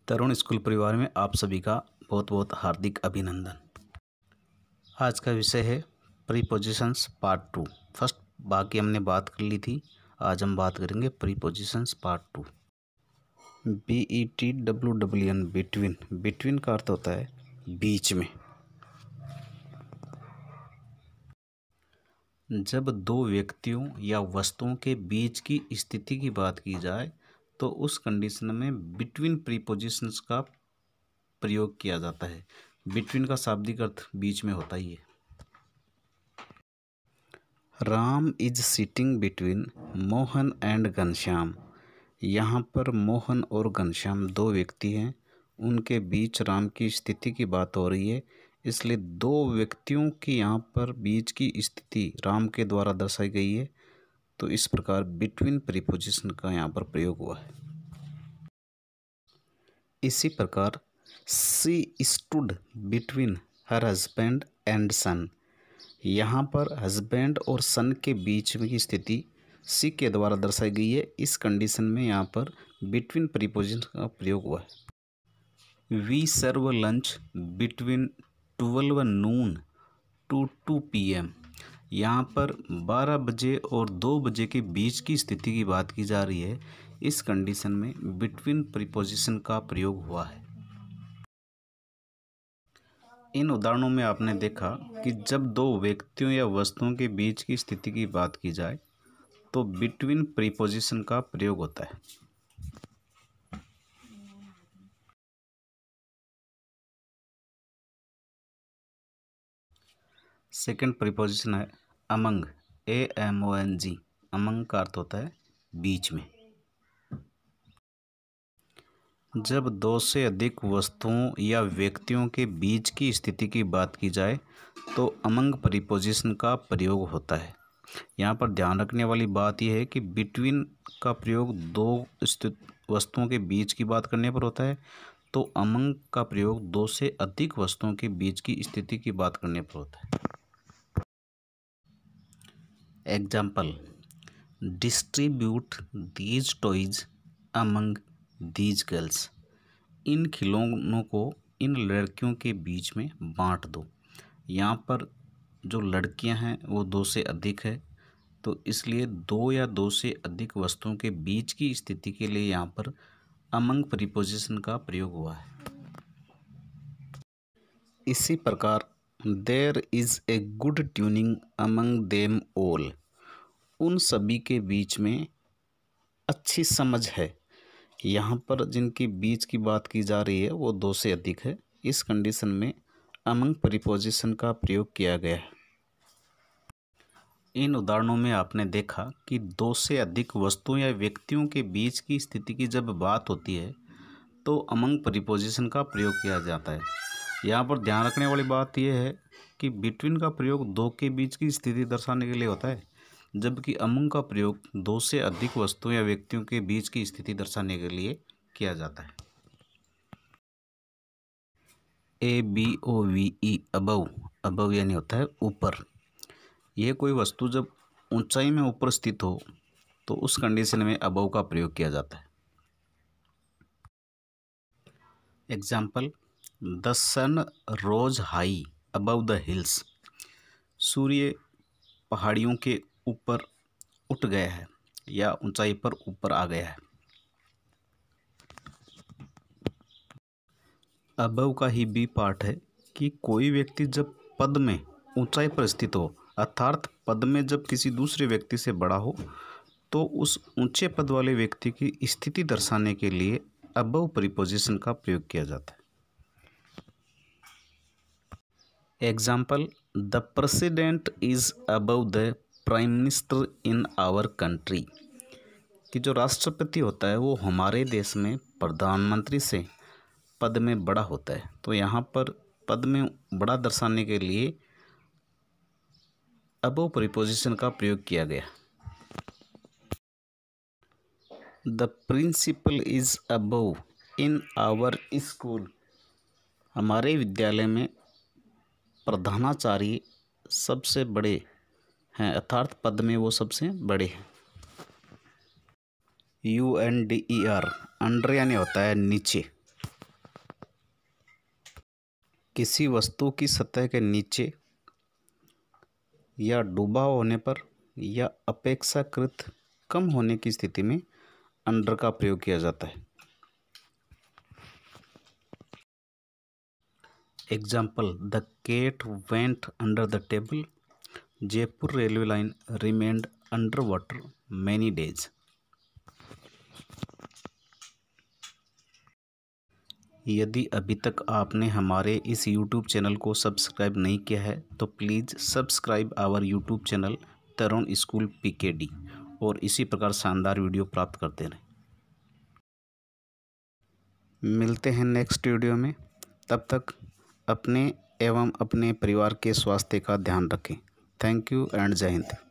तरुण school परिवार में आप सभी का बहुत बहुत हार्दिक अभिनंदन। आज का विषय है प्रीपोजिशंस पार्ट 2। फर्स्ट भाग की हमने बात कर ली थी, आज हम बात करेंगे prepositions part 2। BETWWN between, between का अर्थ होता है बीच में। जब दो व्यक्तियों या वस्तुओं के बीच की स्थिति की बात की जाए तो उस कंडीशन में बिटवीन प्रीपोजिशंस का प्रयोग किया जाता है। बिटवीन का शाब्दिक अर्थ बीच में होता ही है। Ram is sitting between Mohan and Ghanshyam. यहाँ पर मोहन और घनश्याम दो व्यक्ति हैं, उनके बीच राम की स्थिति की बात हो रही है, इसलिए दो व्यक्तियों की यहाँ पर बीच की स्थिति राम के द्वारा दर्शाई गई है। तो इस प्रकार बिटवीन प्रीपोजिशन का यहाँ पर प्रयोग हुआ है। इसी प्रकार she stood between her husband and son. यहाँ पर हस्बैंड और सन के बीच में की स्थिति सी के द्वारा दर्शाई गई है। इस कंडीशन में यहाँ पर बिटवीन प्रीपोजिशन का प्रयोग हुआ है। We serve lunch between 12 noon to 2 PM। यहाँ पर 12 बजे और 2 बजे के बीच की स्थिति की बात की जा रही है। इस कंडीशन में बिटवीन प्रीपोजिशन का प्रयोग हुआ है। इन उदाहरणों में आपने देखा कि जब दो व्यक्तियों या वस्तुओं के बीच की स्थिति की बात की जाए तो बिटवीन प्रीपोजिशन का प्रयोग होता है। सेकंड प्रीपोजिशन है अमंग, AMONG। अमंग का अर्थ होता है बीच में। जब दो से अधिक वस्तुओं या व्यक्तियों के बीच की स्थिति की बात की जाए तो अमंग प्रीपोजिशन का प्रयोग होता है। यहाँ पर ध्यान रखने वाली बात यह है कि बिटवीन का प्रयोग दो वस्तुओं के बीच की बात करने पर होता है, तो अमंग का प्रयोग दो से अधिक वस्तुओं के बीच की स्थिति की बात करने पर होता है। Example, distribute these toys among these girls. इन खिलौनों को इन लड़कियों के बीच में बांट दो। यहाँ पर जो लड़कियां हैं वो दो से अधिक है, तो इसलिए दो या दो से अधिक वस्तुओं के बीच की स्थिति के लिए यहाँ पर अमंग प्रीपोजिशन का प्रयोग हुआ है। इसी प्रकार there is a good tuning among them all. उन सभी के बीच में अच्छी समझ है। यहाँ पर जिनकी बीच की बात की जा रही है वो दो से अधिक है। इस कंडीशन में अमंग प्रीपोजिशन का प्रयोग किया गया है। इन उदाहरणों में आपने देखा कि दो से अधिक वस्तुओं या व्यक्तियों के बीच की स्थिति की जब बात होती है तो अमंग प्रीपोजिशन का प्रयोग किया जाता है। यहाँ पर ध्यान रखने वाली बात यह है कि बिटवीन का प्रयोग दो के बीच की स्थिति दर्शाने के लिए होता है, जबकि अमंग का प्रयोग दो से अधिक वस्तुओं या व्यक्तियों के बीच की स्थिति दर्शाने के लिए किया जाता है। ABOVE अबव, अबव यानी होता है ऊपर। यह कोई वस्तु जब ऊंचाई में ऊपर स्थित हो तो उस कंडीशन में अबव का प्रयोग किया जाता है। Example, the sun rose high above the hills. सूर्य पहाड़ियों के ऊपर उठ गया है या ऊंचाई पर ऊपर आ गया है। अबव का ही बी पार्ट है कि कोई व्यक्ति जब पद में ऊंचाई पर स्थित हो, अर्थात पद में जब किसी दूसरे व्यक्ति से बड़ा हो, तो उस ऊंचे पद वाले व्यक्ति की स्थिति दर्शाने के लिए अबव प्रीपोजिशन का प्रयोग किया जाता है। Example, the president is above the prime minister in our country. कि जो राष्ट्रपति होता है वो हमारे देश में प्रधानमंत्री से पद में बड़ा होता है। तो यहाँ पर पद में बड़ा दर्शाने के लिए अबव प्रीपोजिशन का प्रयोग किया गया। The principal is above in our school. हमारे विद्यालय में प्रधानाचार्य सबसे बड़े हैं, अर्थात पद में वो सबसे बड़े हैं। UNDER, अंडर यानी होता है नीचे। किसी वस्तु की सतह के नीचे या डूबा होने पर या अपेक्षाकृत कम होने की स्थिति में अंडर का प्रयोग किया जाता है। Example, the cat went under the table. Jaipur railway line remained under water many days. यदि अभी तक आपने हमारे इस YouTube चैनल को सब्सक्राइब नहीं किया है तो please subscribe our YouTube channel Tarun school PKD और इसी प्रकार शानदार वीडियो प्राप्त करते रहें। मिलते हैं नेक्स्ट वीडियो में। तब तक अपने एवं अपने परिवार के स्वास्थ्य का ध्यान रखें। थैंक यू एंड जय हिंद।